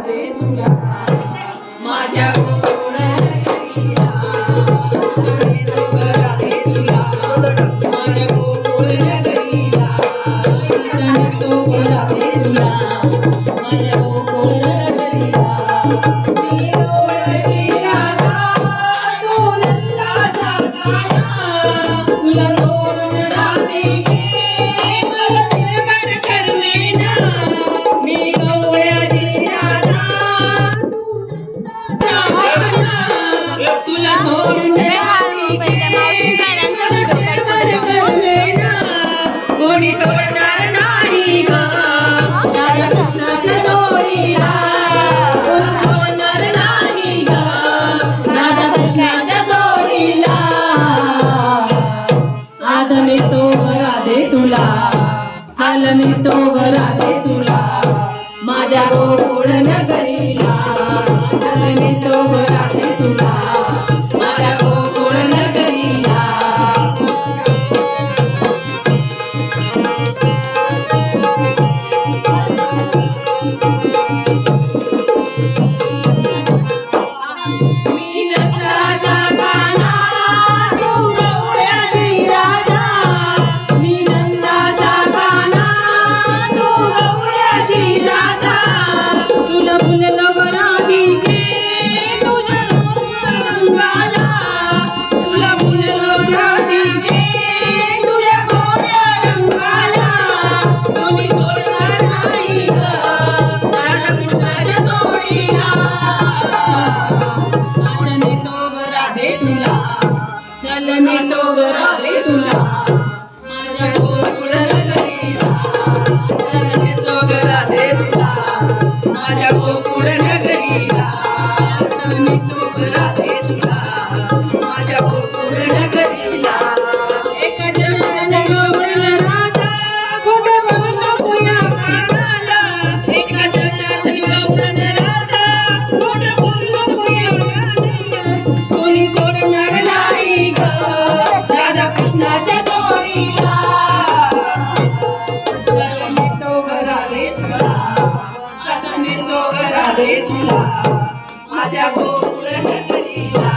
राधे तुला माझ्या गोकुळ नगरीला राधे तुला माझ्या गोकुळ नगरीला निघतो ग राधे तुला माझ्या गोकुळ नगरीला मी गवळणी राधा तू नंदाचा काना तुला सोडून राहते मला दिलभर करमेना मी गवळ्याची राधा तू नंदाचा काना तुला सोडून राहते कोणी सोडणार नाही ग राधा कृष्णाच्या जोडीला कोणी सोडणार नाही ग राधा कृष्णाच्या जोडीला साधने तो ग राधे तुला चालने तो ग राधे तुला माझ्या गोकुळ नगरीला चालने तो ग राधे तुला माझ्या गोकुळ नगरीला मी नंदाचा काना तू गवळ्याची राधा मी नंदाचा काना तू गवळ्याची राधा तुला फुललो ग राधिके तुझ्या रंगाला तुला फुललो ग राधिके तुझ्या गोऱ्या रंगाला कोणी सोडणार नाही ग राधा कृष्णाच्या जोडीला साधने तो ग राधे तुला चलने तो ग राधे तुला माझ्या गोकुळ नगरीला चलने तो ग राधे तुला माझ्या गोकुळ नगरीला चलने तो ग राधे तुला माझ्या गोकुळ नगरीला एक जण गवळण राधा खोट बोलू नको या कानाला एक जणात गवळण राधा खोट बोलू नको या कानाला कोणी सोडणार नाही ग राधा कृष्णाच्या जोडीला चलने तो ग राधे तुला चलने तो ग राधे तुला माझ्या गोकुळ नगरीला